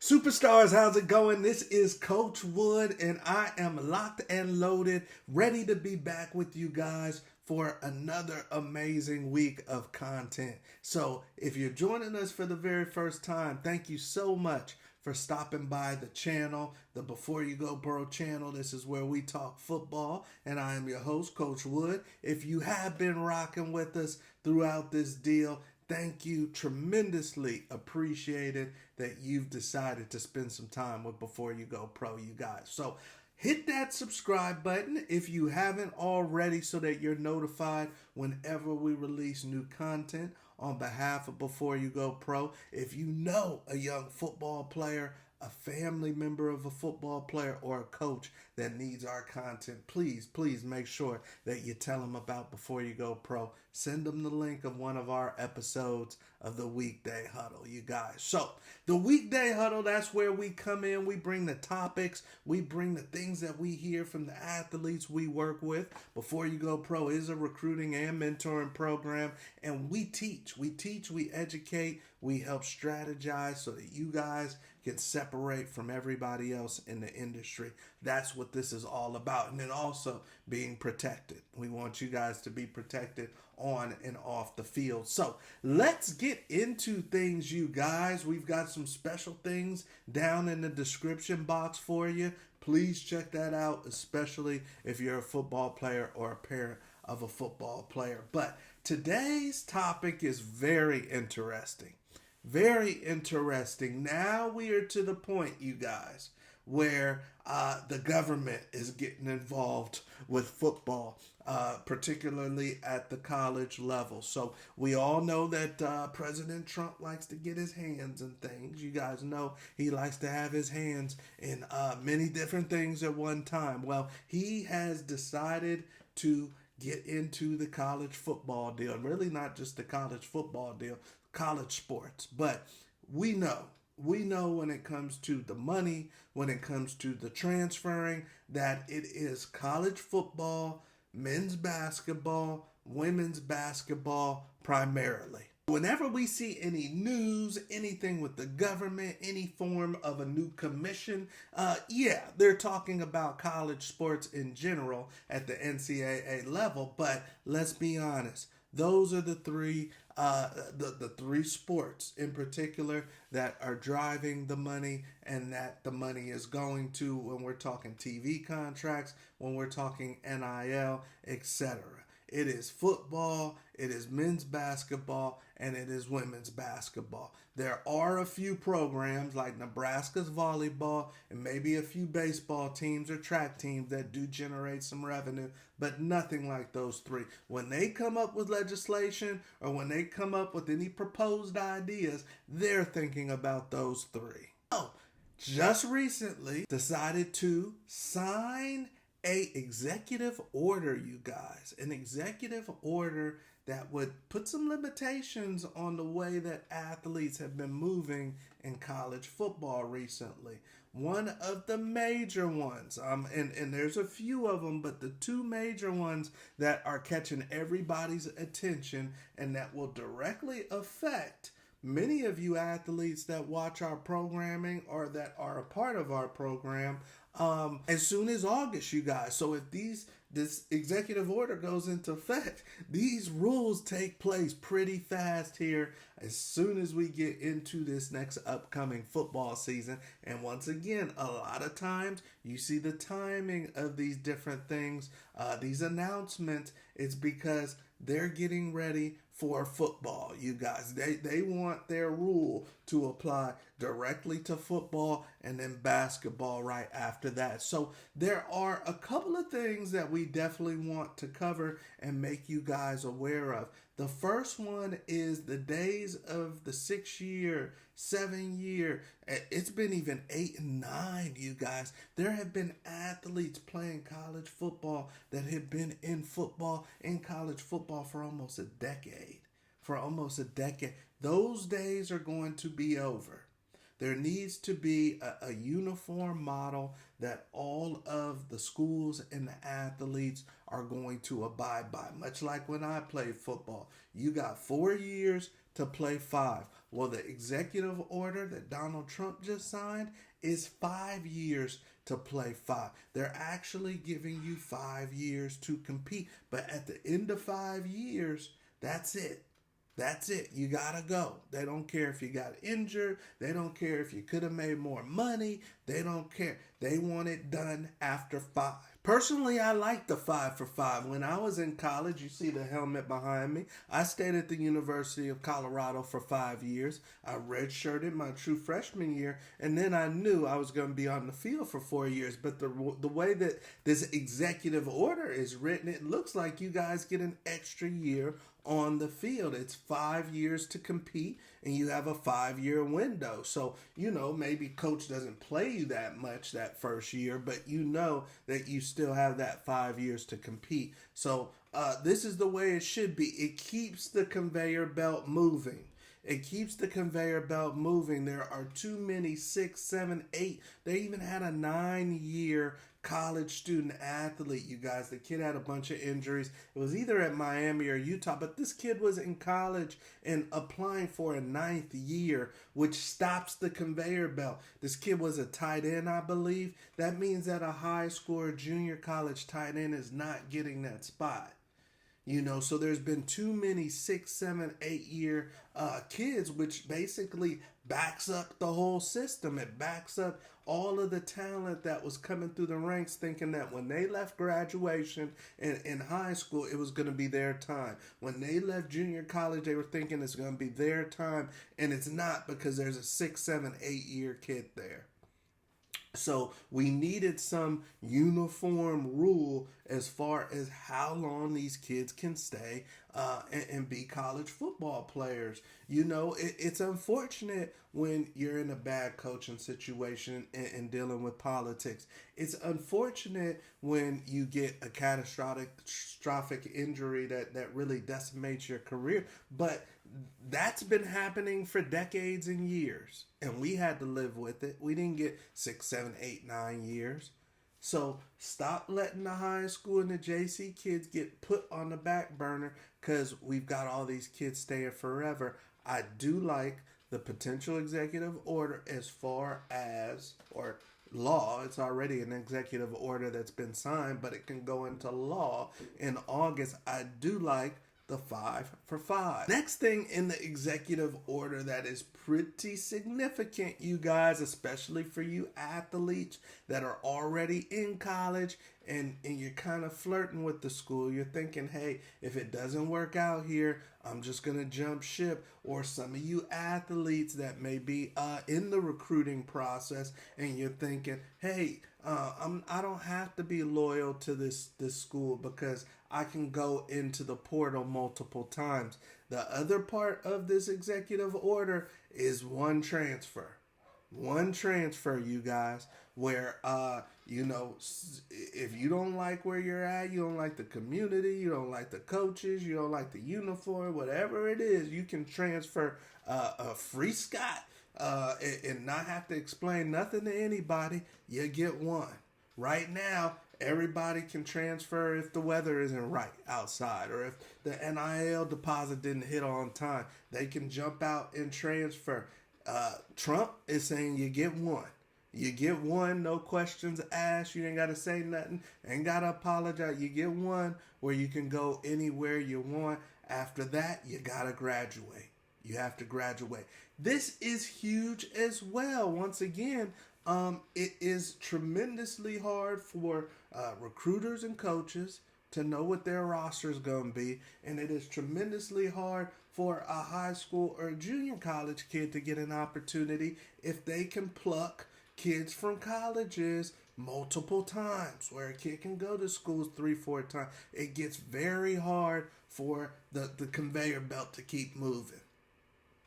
Superstars, how's it going? This is Coach Wood, and I am locked and loaded, ready to be back with you guys for another amazing week of content. So, if you're joining us for the very first time, thank you so much for stopping by the channel, the Before You Go Bro channel. This is where we talk football, and I am your host, Coach Wood. If you have been rocking with us throughout this deal, thank you. Tremendously appreciated that you've decided to spend some time with Before You Go Pro, you guys. So hit that subscribe button if you haven't already so that you're notified whenever we release new content on behalf of Before You Go Pro. If you know a young football player, a family member of a football player, or a coach that needs our content, please make sure that you tell them about Before You Go Pro. Send them the link of one of our episodes of the Weekday Huddle, you guys. So the Weekday Huddle, that's where we come in. We bring the topics. We bring the things that we hear from the athletes we work with. Before You Go Pro is a recruiting and mentoring program, and we teach, we educate, we help strategize so that you guys can separate from everybody else in the industry. That's what this is all about. And then also being protected. We want you guys to be protected on and off the field. So let's get into things, you guys. We've got some special things down in the description box for you. Please check that out, especially if you're a football player or a parent of a football player. But today's topic is very interesting. Very interesting. Now we are to the point, you guys, where the government is getting involved with football, particularly at the college level. So we all know that President Trump likes to get his hands in things. You guys know he likes to have his hands in many different things at one time. Well, he has decided to get into the college football deal, and really not just the college football deal, college sports. But we know when it comes to the money, when it comes to the transferring, that it is college football, men's basketball, women's basketball primarily. Whenever we see any news, anything with the government, any form of a new commission, they're talking about college sports in general at the NCAA level. But let's be honest, those are the three sports in particular that are driving the money, and that the money is going to when we're talking TV contracts, when we're talking NIL, etc. It is football, it is men's basketball, and it is women's basketball. There are a few programs like Nebraska's volleyball and maybe a few baseball teams or track teams that do generate some revenue, but nothing like those three. When they come up with legislation or when they come up with any proposed ideas, they're thinking about those three. Oh, just recently decided to sign an executive order, you guys, an executive order that would put some limitations on the way that athletes have been moving in college football recently. One of the major ones, and there's a few of them, but the two major ones that are catching everybody's attention and that will directly affect many of you athletes that watch our programming or that are a part of our program as soon as August, you guys. So if this executive order goes into effect, these rules take place pretty fast here as soon as we get into this next upcoming football season. And once again, a lot of times you see the timing of these different things, these announcements, it's because they're getting ready for football, you guys. They want their rule to apply directly to football and then basketball right after that. So there are a couple of things that we definitely want to cover and make you guys aware of. The first one is the days of the 6-year, 7-year. It's been even 8 and 9, you guys. There have been athletes playing college football that have been in college football for almost a decade. Those days are going to be over. There needs to be a uniform model that all of the schools and the athletes are going to abide by. Much like when I played football. You got 4 years to play 5. Well, the executive order that Donald Trump just signed is 5 years to play 5. They're actually giving you 5 years to compete. But at the end of 5 years, that's it. That's it. You gotta go. They don't care if you got injured. They don't care if you could have made more money. They don't care. They want it done after 5. Personally, I like the 5 for 5. When I was in college, you see the helmet behind me. I stayed at the University of Colorado for 5 years. I redshirted my true freshman year, and then I knew I was going to be on the field for 4 years. But the way that this executive order is written, it looks like you guys get an extra year on the field. It's 5 years to compete, and you have a 5-year window. So, maybe coach doesn't play you that much that first year, but that you still have that 5 years to compete. So this is the way it should be. It keeps the conveyor belt moving. It keeps the conveyor belt moving. There are too many 6, 7, 8. They even had a 9-year college student athlete, you guys. The kid had a bunch of injuries. It was either at Miami or Utah, but this kid was in college and applying for a 9th year, which stops the conveyor belt. This kid was a tight end, I believe. That means that a high school or junior college tight end is not getting that spot. So there's been too many 6, 7, 8-year kids, which basically backs up the whole system. It backs up all of the talent that was coming through the ranks, thinking that when they left graduation in high school, it was going to be their time. When they left junior college, they were thinking it's going to be their time, and it's not, because there's a 6, 7, 8-year kid there. So we needed some uniform rule as far as how long these kids can stay and be college football players. It's unfortunate when you're in a bad coaching situation and dealing with politics. It's unfortunate when you get a catastrophic injury that really decimates your career. But that's been happening for decades and years, and we had to live with it. We didn't get 6, 7, 8, 9 years. So stop letting the high school and the JC kids get put on the back burner because we've got all these kids staying forever. I do like the potential executive order as far as, or law. It's already an executive order that's been signed, but it can go into law in August. I do like the 5 for 5. Next thing in the executive order that is pretty significant, you guys, especially for you athletes that are already in college and you're kind of flirting with the school. You're thinking, hey, if it doesn't work out here, I'm just going to jump ship. Or some of you athletes that may be in the recruiting process and you're thinking, hey, I don't have to be loyal to this school because I can go into the portal multiple times. The other part of this executive order is one transfer. One transfer, you guys, where, if you don't like where you're at, you don't like the community, you don't like the coaches, you don't like the uniform, whatever it is, you can transfer a free Scott and not have to explain nothing to anybody. You get one. Right now, everybody can transfer if the weather isn't right outside or if the NIL deposit didn't hit on time. They can jump out and transfer. Trump is saying you get one. You get one, no questions asked. You ain't got to say nothing. Ain't got to apologize. You get one where you can go anywhere you want. After that, you got to graduate. You have to graduate. This is huge as well. Once again, it is tremendously hard for recruiters and coaches to know what their roster is going to be. And it is tremendously hard for a high school or junior college kid to get an opportunity if they can pluck kids from colleges multiple times, where a kid can go to schools 3-4 times. It gets very hard for the conveyor belt to keep moving.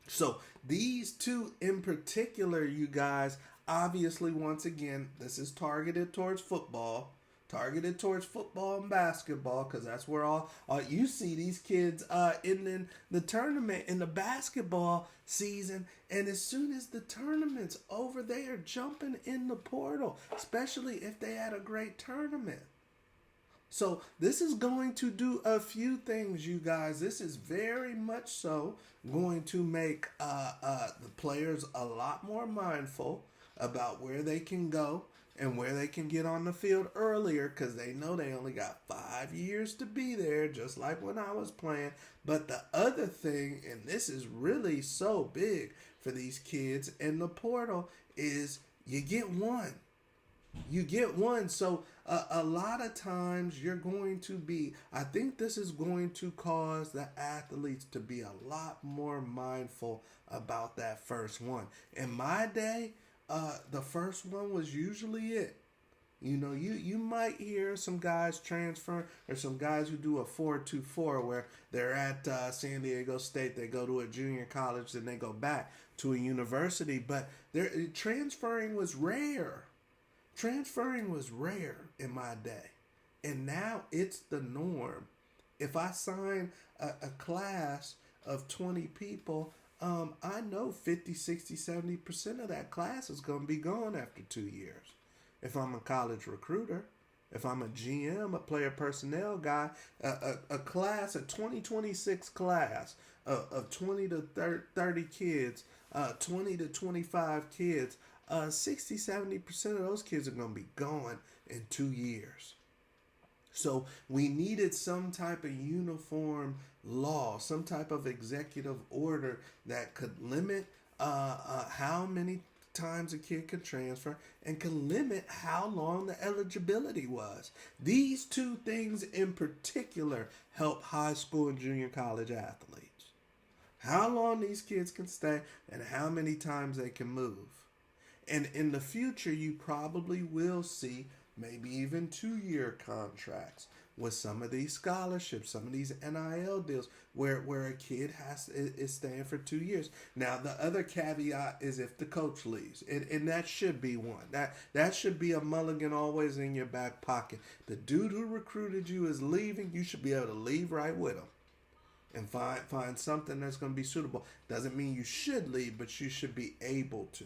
So these two in particular, you guys, obviously, once again, this is targeted towards football and basketball, because that's where all you see these kids in the tournament in the basketball season. And as soon as the tournament's over, they are jumping in the portal, especially if they had a great tournament. So this is going to do a few things, you guys. This is very much so going to make the players a lot more mindful about where they can go and where they can get on the field earlier, because they know they only got 5 years to be there, just like when I was playing. But the other thing, and this is really so big for these kids in the portal, is you get one. You get one. So a lot of times you're going to be, I think this is going to cause the athletes to be a lot more mindful about that first one. In my day, the first one was usually it. You know, you might hear some guys transfer, or some guys who do a 4-2-4 where they're at San Diego State, they go to a junior college, then they go back to a university. But transferring was rare. Transferring was rare in my day. And now it's the norm. If I sign a class of 20 people, I know 50, 60, 70% of that class is going to be gone after 2 years. If I'm a college recruiter, if I'm a GM, a player personnel guy, a class, a 2026 class of 20 to 30 kids, 20 to 25 kids, 60, 70% of those kids are going to be gone in 2 years. So we needed some type of uniform law, some type of executive order that could limit how many times a kid could transfer and could limit how long the eligibility was. These two things in particular help high school and junior college athletes. How long these kids can stay and how many times they can move. And in the future, you probably will see maybe even 2-year contracts with some of these scholarships, some of these NIL deals, where a kid is staying for 2 years. Now, the other caveat is if the coach leaves, and that should be one. That should be a mulligan always in your back pocket. The dude who recruited you is leaving. You should be able to leave right with him and find something that's going to be suitable. Doesn't mean you should leave, but you should be able to.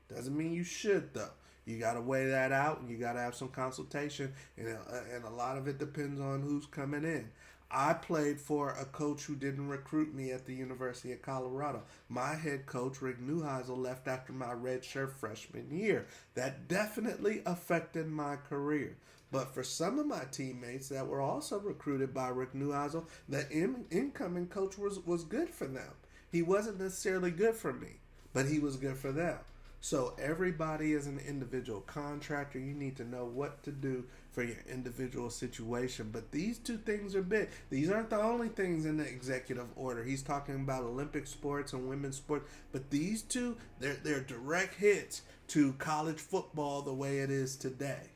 Doesn't mean you should, though. You got to weigh that out, and you got to have some consultation, and a lot of it depends on who's coming in. I played for a coach who didn't recruit me at the University of Colorado. My head coach, Rick Neuheisel, left after my redshirt freshman year. That definitely affected my career. But for some of my teammates that were also recruited by Rick Neuheisel, the incoming coach was good for them. He wasn't necessarily good for me, but he was good for them. So everybody is an individual contractor. You need to know what to do for your individual situation. But these two things are big. These aren't the only things in the executive order. He's talking about Olympic sports and women's sports. But these two, they're direct hits to college football the way it is today.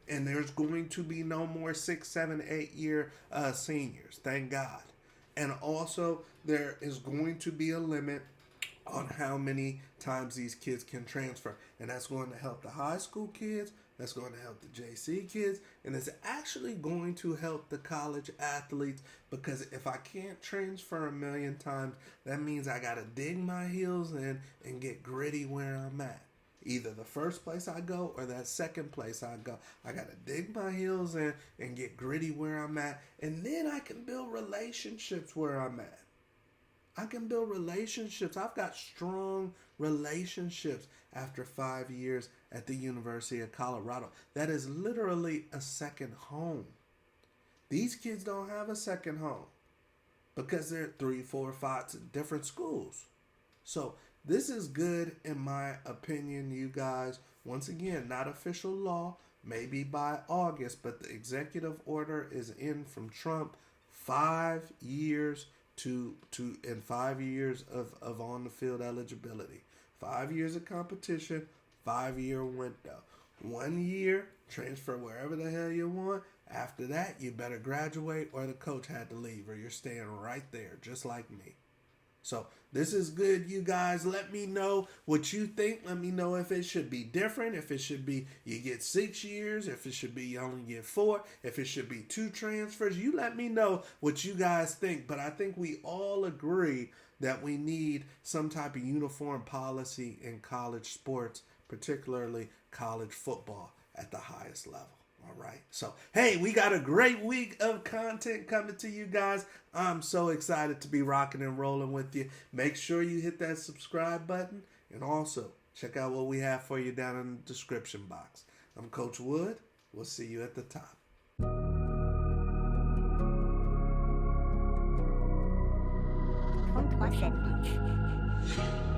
And there's going to be no more 6, 7, 8 year seniors. Thank God. And also there is going to be a limit on how many times these kids can transfer. And that's going to help the high school kids, that's going to help the JC kids, and it's actually going to help the college athletes, because if I can't transfer a million times, that means I got to dig my heels in and get gritty where I'm at. Either the first place I go or that second place I go. I got to dig my heels in and get gritty where I'm at, and then I can build relationships where I'm at. I can build relationships. I've got strong relationships after 5 years at the University of Colorado. That is literally a second home. These kids don't have a second home because they're 3, 4, 5 different schools. So this is good in my opinion, you guys. Once again, not official law, maybe by August, but the executive order is in from Trump. 5 years in 5 years of on the field eligibility. 5 years of competition, 5-year window. 1 year, transfer wherever the hell you want. After that, you better graduate or the coach had to leave, or you're staying right there, just like me. So this is good, you guys. Let me know what you think. Let me know if it should be different, if it should be you get 6 years, if it should be you only get 4, if it should be 2 transfers. You let me know what you guys think. But I think we all agree that we need some type of uniform policy in college sports, particularly college football at the highest level. All right. So, hey, we got a great week of content coming to you guys. I'm so excited to be rocking and rolling with you. Make sure you hit that subscribe button and also check out what we have for you down in the description box. I'm Coach Wood. We'll see you at the top. Don't watch it much.